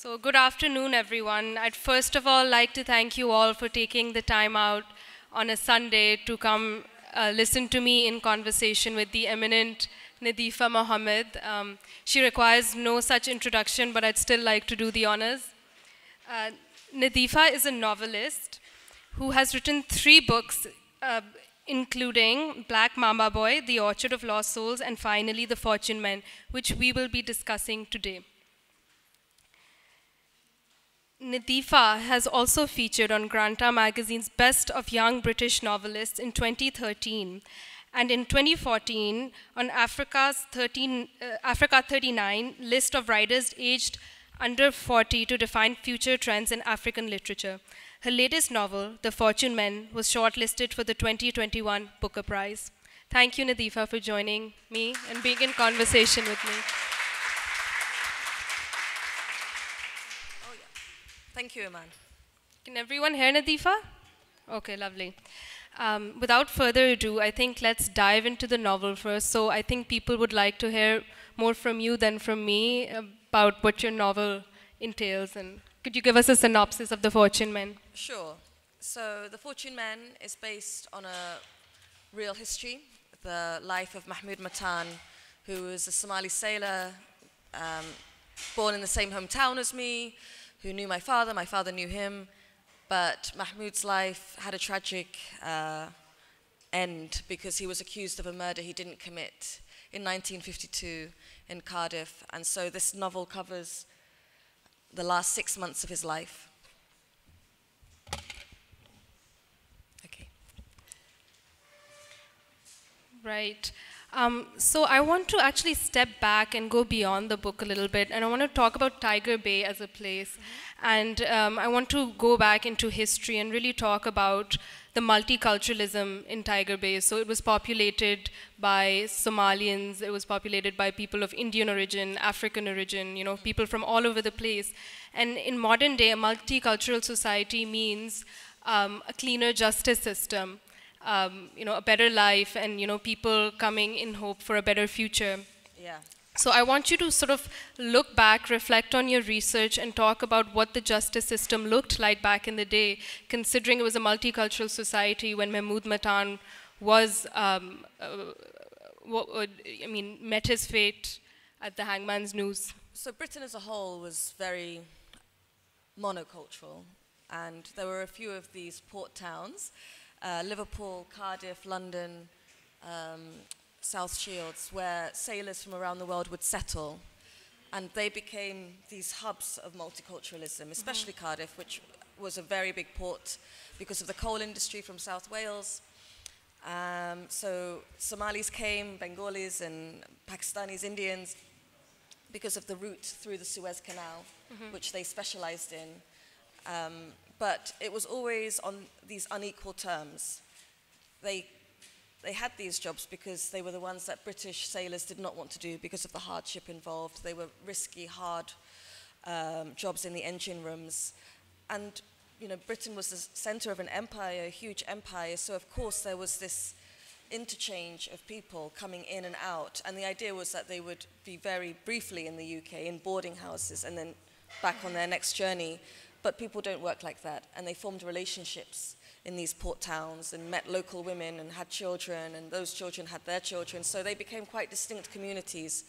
So good afternoon, everyone. I'd first of all like to thank you all for taking the time out on a Sunday to come listen to me in conversation with the eminent Nadifa Mohamed. She requires no such introduction, but I'd still like to do the honors. Uh, Nadifa is a novelist who has written 3 books, including Black Mamba Boy, The Orchard of Lost Souls, and finally The Fortune Men, which we will be discussing today. Nadifa has also featured on Granta magazine's Best of Young British Novelists in 2013, and in 2014 on Africa 39 list of writers aged under 40 to define future trends in African literature. Her latest novel, The Fortune Men, was shortlisted for the 2021 Booker Prize. Thank you, Nadifa, for joining me and being in conversation with me. Thank you, Eman. Can everyone hear Nadifa? Okay, lovely. Without further ado, I think let's dive into the novel first. So I think people would like to hear more from you than from me about what your novel entails. And could you give us a synopsis of The Fortune Men? Sure. So The Fortune Men is based on a real history, the life of Mahmoud Matan, who was a Somali sailor, born in the same hometown as me, who knew my father knew him, but Mahmoud's life had a tragic end because he was accused of a murder he didn't commit in 1952 in Cardiff, and so this novel covers the last 6 months of his life. Okay. Right. So I want to actually step back and go beyond the book a little bit, and I want to talk about Tiger Bay as a place. And I want to go back into history and really talk about the multiculturalism in Tiger Bay. So it was populated by Somalians, it was populated by people of Indian origin, African origin, people from all over the place. And in modern day, a multicultural society means a cleaner justice system. A better life, and people coming in hope for a better future. Yeah. So I want you to sort of look back, reflect on your research, and talk about what the justice system looked like back in the day, considering it was a multicultural society when Mahmoud Matan was, met his fate at the hangman's noose. So Britain as a whole was very monocultural, and there were a few of these port towns. Liverpool, Cardiff, London, South Shields, where sailors from around the world would settle. And they became these hubs of multiculturalism, especially Cardiff, which was a very big port because of the coal industry from South Wales. So Somalis came, Bengalis and Pakistanis, Indians, because of the route through the Suez Canal, which they specialized in. But it was always on these unequal terms. They had these jobs because they were the ones that British sailors did not want to do because of the hardship involved. They were risky, hard jobs in the engine rooms. And Britain was the center of an empire, a huge empire, so of course there was this interchange of people coming in and out. And the idea was that they would be very briefly in the UK in boarding houses and then back on their next journey. But people don't work like that, and they formed relationships in these port towns and met local women and had children, and those children had their children, so they became quite distinct communities.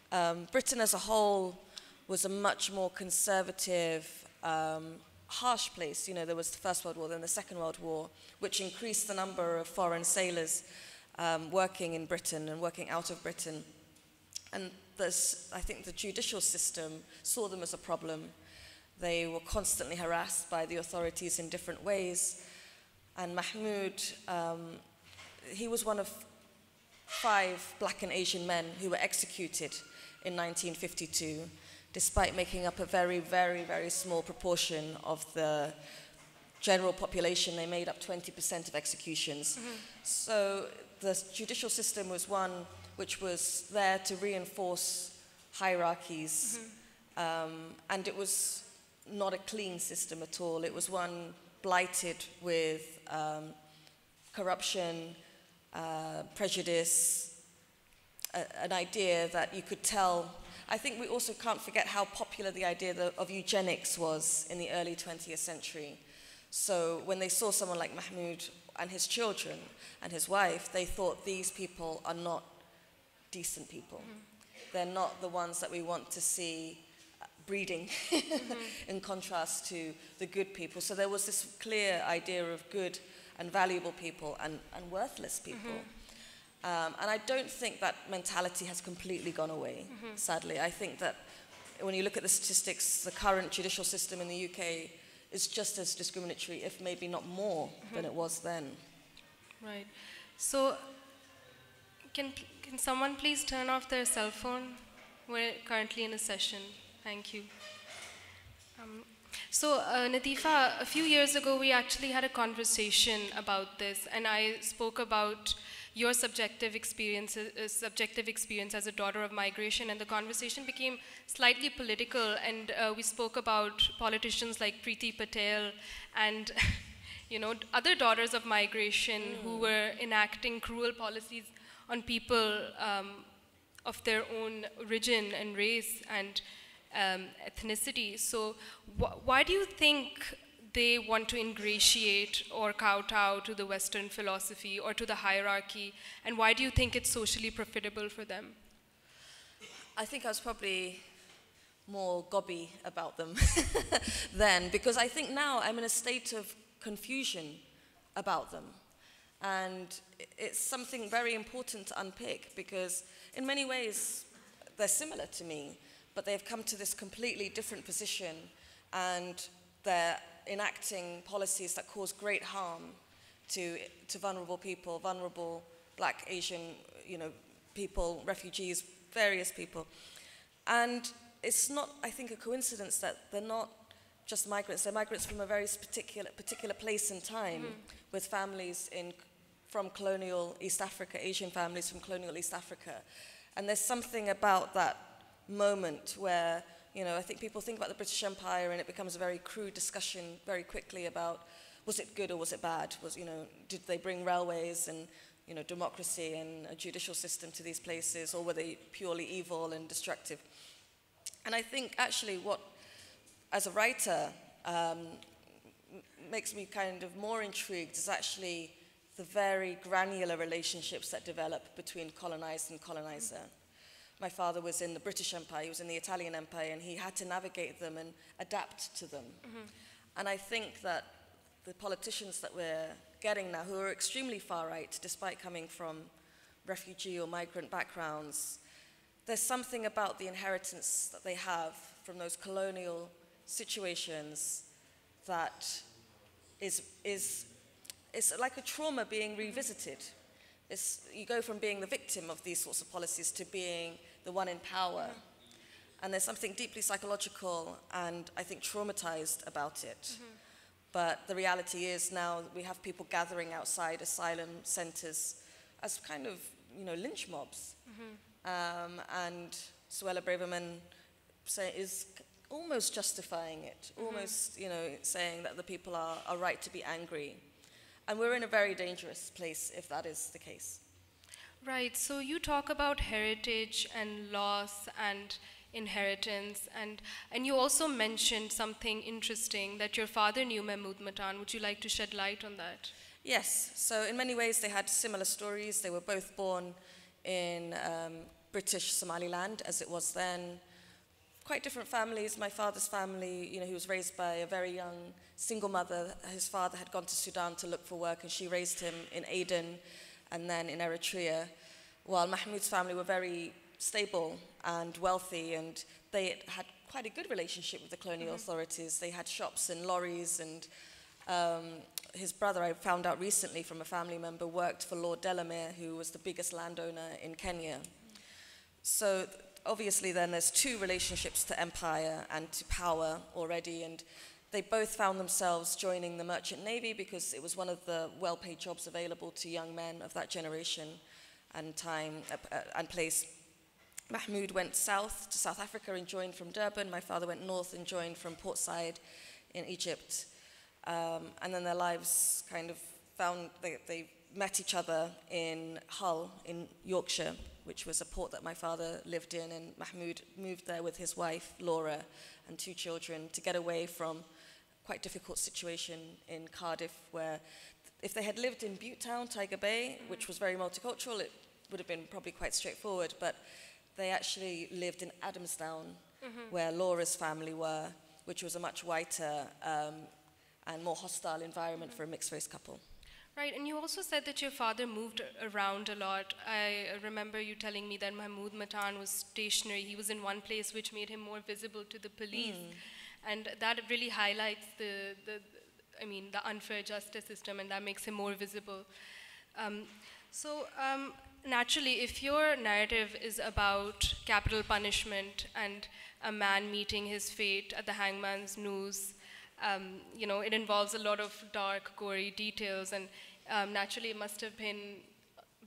Britain as a whole was a much more conservative, harsh place. There was the First World War, then the Second World War, which increased the number of foreign sailors working in Britain and working out of Britain. And I think the judicial system saw them as a problem. They were constantly harassed by the authorities in different ways. And Mahmoud, he was one of 5 black and Asian men who were executed in 1952, despite making up a very, very, very small proportion of the general population. They made up 20% of executions. So the judicial system was one which was there to reinforce hierarchies, and it was not a clean system at all. It was one blighted with corruption, prejudice, an idea that you could tell I think we also can't forget how popular the idea of eugenics was in the early 20th century. So when they saw someone like Mahmoud and his children and his wife, they thought these people are not decent people. They're not the ones that we want to see breeding in contrast to the good people. So there was this clear idea of good and valuable people and worthless people. And I don't think that mentality has completely gone away, sadly. I think that when you look at the statistics, the current judicial system in the UK is just as discriminatory, if maybe not more, than it was then. Right. So, can someone please turn off their cell phone? We're currently in a session. Thank you. Nadifa, a few years ago, we actually had a conversation about this, and I spoke about your subjective experience as a daughter of migration, and the conversation became slightly political, and we spoke about politicians like Preeti Patel and other daughters of migration who were enacting cruel policies on people of their own origin and race and ethnicity. So why do you think they want to ingratiate or kowtow to the Western philosophy or to the hierarchy, and why do you think it's socially profitable for them? I think I was probably more gobby about them then, because I think now I'm in a state of confusion about them. And it's something very important to unpick, because in many ways they're similar to me, but they've come to this completely different position, and they're enacting policies that cause great harm to vulnerable people, vulnerable Black, Asian, people, refugees, various people. And it's not, I think, a coincidence that they're not just migrants. They're migrants from a very particular place in time, with families from colonial East Africa, Asian families from colonial East Africa. And there's something about that moment where, I think people think about the British Empire and it becomes a very crude discussion very quickly about, was it good or was it bad? Did they bring railways and, democracy and a judicial system to these places, or were they purely evil and destructive? And I think actually what, as a writer, makes me kind of more intrigued is actually the very granular relationships that develop between colonized and colonizer. My father was in the British Empire, he was in the Italian Empire, and he had to navigate them and adapt to them. And I think that the politicians that we're getting now, who are extremely far right, despite coming from refugee or migrant backgrounds, there's something about the inheritance that they have from those colonial situations that is like a trauma being revisited. You go from being the victim of these sorts of policies to being the one in power. And there's something deeply psychological and, I think, traumatized about it. But the reality is now we have people gathering outside asylum centers as kind of, lynch mobs. And Suella Braverman is almost justifying it, almost, saying that the people are right to be angry. And we're in a very dangerous place if that is the case. Right, so you talk about heritage and loss and inheritance, and you also mentioned something interesting, that your father knew Mahmoud Matan. Would you like to shed light on that? Yes, so in many ways they had similar stories. They were both born in British Somaliland, as it was then. Quite different families. My father's family, he was raised by a very young single mother. His father had gone to Sudan to look for work, and she raised him in Aden and then in Eritrea, while Mahmoud's family were very stable and wealthy, and they had quite a good relationship with the colonial authorities. They had shops and lorries, and his brother, I found out recently from a family member, worked for Lord Delamere, who was the biggest landowner in Kenya. So obviously then there's two relationships to empire and to power already, and they both found themselves joining the Merchant Navy because it was one of the well-paid jobs available to young men of that generation and time and place. Mahmoud went south to South Africa and joined from Durban. My father went north and joined from Port Said in Egypt. And then their lives kind of they met each other in Hull in Yorkshire, which was a port that my father lived in, and Mahmoud moved there with his wife, Laura, and 2 children to get away from quite difficult situation in Cardiff, where if they had lived in Butte Town, Tiger Bay, which was very multicultural, it would have been probably quite straightforward, but they actually lived in Adamstown, where Laura's family were, which was a much whiter and more hostile environment for a mixed-race couple. Right, and you also said that your father moved around a lot. I remember you telling me that Mahmoud Matan was stationary. He was in one place, which made him more visible to the police. And that really highlights the unfair justice system, and that makes him more visible. Naturally, if your narrative is about capital punishment and a man meeting his fate at the hangman's noose, it involves a lot of dark, gory details, and naturally it must have been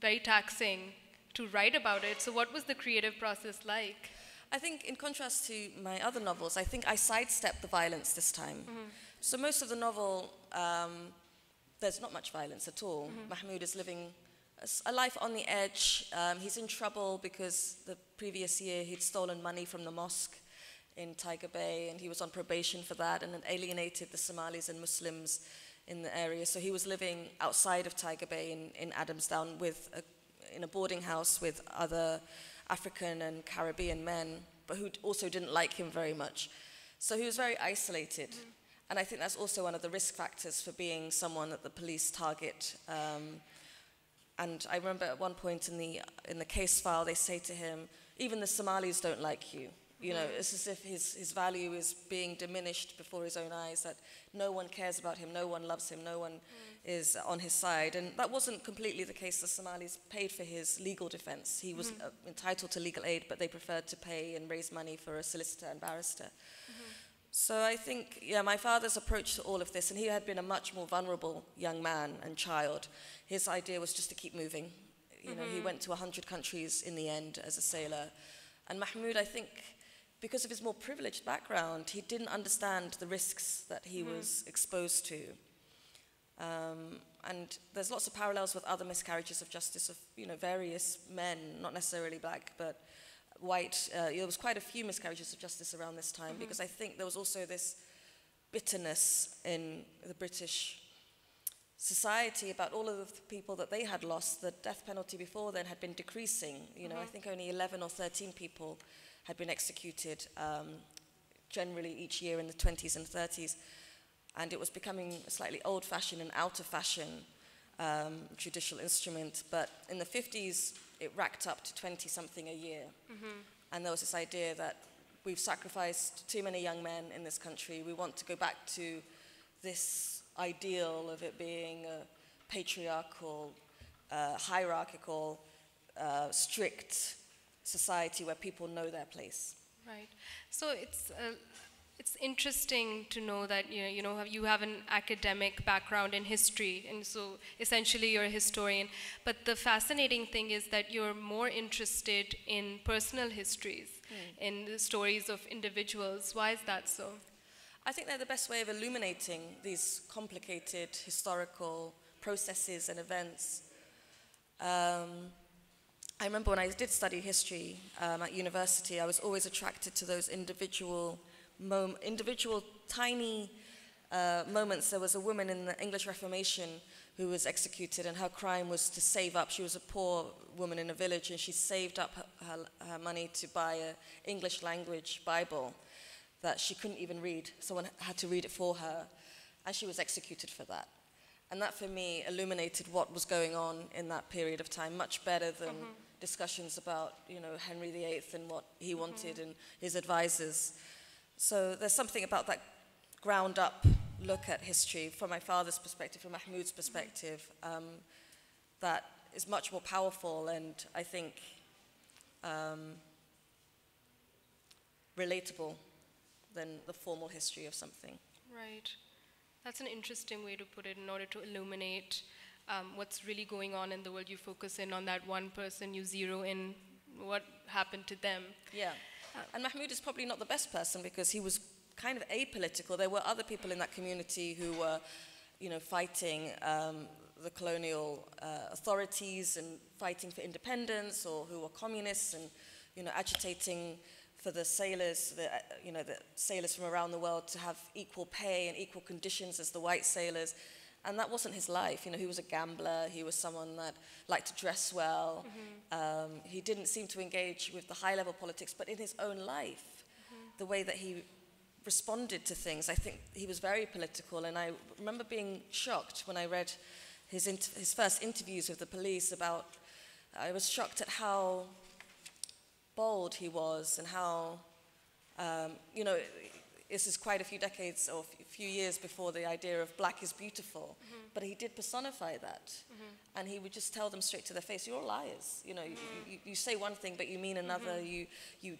very taxing to write about it. So what was the creative process like? I think in contrast to my other novels, I think I sidestepped the violence this time. So most of the novel, there's not much violence at all. Mahmoud is living a life on the edge. He's in trouble because the previous year he'd stolen money from the mosque in Tiger Bay, and he was on probation for that, and then alienated the Somalis and Muslims in the area. So he was living outside of Tiger Bay in Adamstown in a boarding house with other African and Caribbean men, but who also didn't like him very much. So he was very isolated. And I think that's also one of the risk factors for being someone that the police target. And I remember at one point in the case file, they say to him, even the Somalis don't like you. It's as if his value is being diminished before his own eyes, that no one cares about him, no one loves him, no one is on his side. And that wasn't completely the case. The Somalis paid for his legal defense. He was entitled to legal aid, but they preferred to pay and raise money for a solicitor and barrister. So I think, my father's approach to all of this, and he had been a much more vulnerable young man and child. His idea was just to keep moving. He went to 100 countries in the end as a sailor. And Mahmoud, I think, because of his more privileged background, he didn't understand the risks that he was exposed to. And there's lots of parallels with other miscarriages of justice of, various men, not necessarily black, but white. There was quite a few miscarriages of justice around this time, because I think there was also this bitterness in the British society about all of the people that they had lost. The death penalty before then had been decreasing. I think only 11 or 13 people had been executed generally each year in the 20s and 30s. And it was becoming a slightly old-fashioned and out-of-fashion judicial instrument. But in the 50s, it racked up to 20-something a year. And there was this idea that we've sacrificed too many young men in this country. We want to go back to this ideal of it being a patriarchal, hierarchical, strict society where people know their place. Right. So it's interesting to know that you have an academic background in history, and so essentially you're a historian. But the fascinating thing is that you're more interested in personal histories, in the stories of individuals. Why is that so? I think they're the best way of illuminating these complicated historical processes and events. I remember when I did study history at university, I was always attracted to those individual tiny moments. There was a woman in the English Reformation who was executed, and her crime was to save up. She was a poor woman in a village, and she saved up her money to buy an English language Bible that she couldn't even read. Someone had to read it for her, and she was executed for that. And that, for me, illuminated what was going on in that period of time, much better than discussions about, Henry VIII and what he wanted and his advisors. So there's something about that ground-up look at history from my father's perspective, from Mahmoud's perspective, that is much more powerful and, I think, relatable than the formal history of something. Right. That's an interesting way to put it. In order to illuminate what's really going on in the world, you focus in on that one person, you zero in what happened to them. Yeah. And Mahmoud is probably not the best person because he was kind of apolitical. There were other people in that community who were, fighting the colonial authorities and fighting for independence, or who were communists and, you know, agitating for the sailors, the sailors from around the world to have equal pay and equal conditions as the white sailors. And that wasn't his life. You know, he was a gambler. He was someone that liked to dress well. He didn't seem to engage with the high-level politics, but in his own life, the way that he responded to things, I think he was very political. And I remember being shocked when I read his first interviews with the police about, I was shocked at how bold he was and how, you know, this is quite a few decades or a few years before the idea of black is beautiful, but he did personify that. And he would just tell them straight to their face, you're all liars. You know, you say one thing, but you mean another. You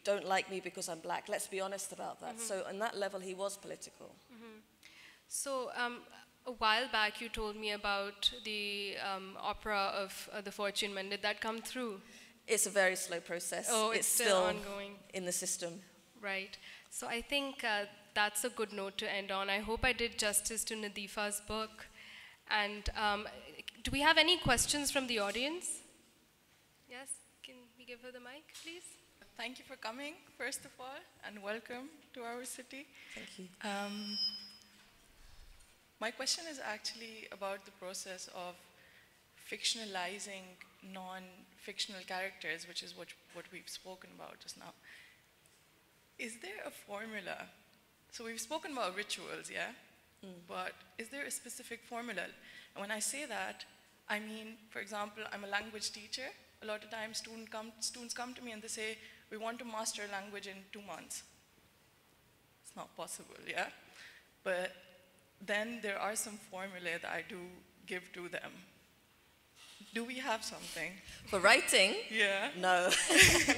don't like me because I'm black. Let's be honest about that. So on that level, he was political. So a while back, you told me about the opera of The Fortune Man. Did that come through? It's a very slow process. Oh, it's still ongoing. In the system. Right. So I think that's a good note to end on. I hope I did justice to Nadifa's book. And do we have any questions from the audience? Yes? Can we give her the mic, please? Thank you for coming, first of all, and welcome to our city. Thank you. My question is actually about the process of fictionalizing non-fictional characters, which is what we've spoken about just now. Is there a formula? So we've spoken about rituals, yeah? But is there a specific formula? And when I say that, I mean, for example, I'm a language teacher. A lot of times students come to me and they say, we want to master a language in 2 months. It's not possible, yeah? But then there are some formulae that I do give to them. Do we have something? For writing? Yeah. No,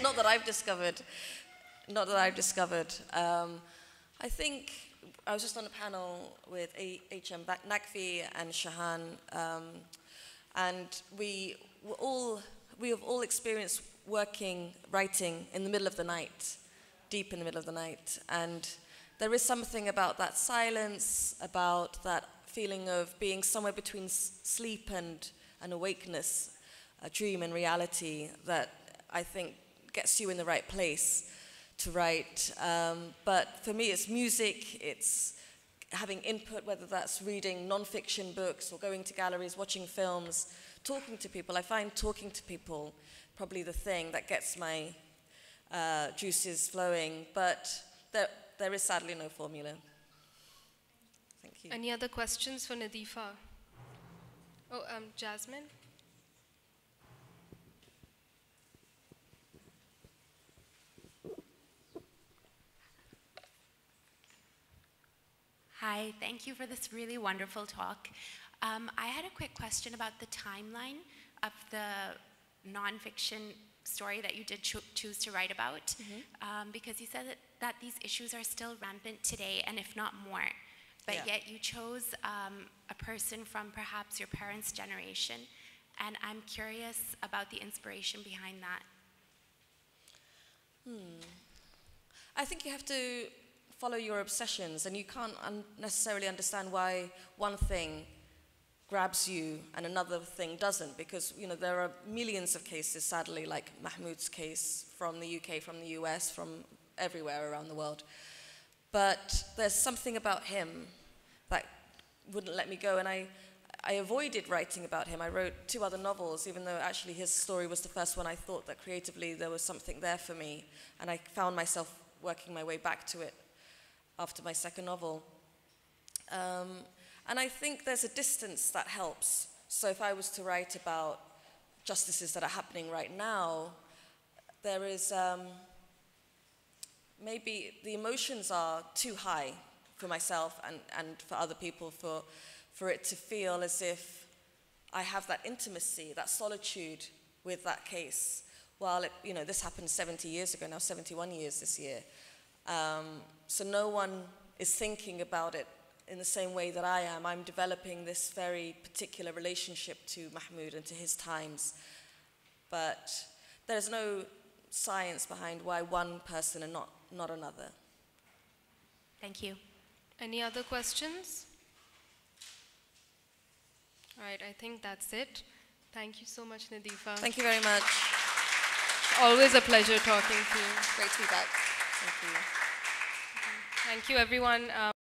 not that I've discovered. Not that I've discovered. I think I was just on a panel with H.M. Naqvi and Shahan, and we have all experienced writing in the middle of the night, deep in the middle of the night, and there is something about that silence, about that feeling of being somewhere between sleep and awakeness, a dream and reality, that I think gets you in the right place to write. But for me, it's music, it's having input, whether that's reading non-fiction books or going to galleries, watching films, talking to people. I find talking to people probably the thing that gets my juices flowing, but there is sadly no formula. Thank you. Any other questions for Nadifa? Oh, Jasmine? Hi, thank you for this really wonderful talk. I had a quick question about the timeline of the nonfiction story that you did choose to write about, because you said that these issues are still rampant today, and if not more. But yet you chose a person from perhaps your parents' generation, and I'm curious about the inspiration behind that. I think you have to follow your obsessions, and you can't necessarily understand why one thing grabs you and another thing doesn't, because there are millions of cases, sadly, like Mahmoud's case from the UK, from the US, from everywhere around the world. But there's something about him that wouldn't let me go, and I avoided writing about him. I wrote 2 other novels, even though actually his story was the first one. I thought that creatively there was something there for me, and I found myself working my way back to it after my second novel. And I think there's a distance that helps. So if I was to write about justices that are happening right now, there is maybe the emotions are too high for myself and for other people for it to feel as if I have that intimacy, that solitude with that case. While this happened 70 years ago, now 71 years this year. So no one is thinking about it in the same way that I am. I'm developing this very particular relationship to Mahmoud and to his times. But there's no science behind why one person and not another. Thank you. Any other questions? All right, I think that's it. Thank you so much, Nadifa. Thank you very much. Always a pleasure talking to you. Great to be back. Thank you. Thank you, everyone.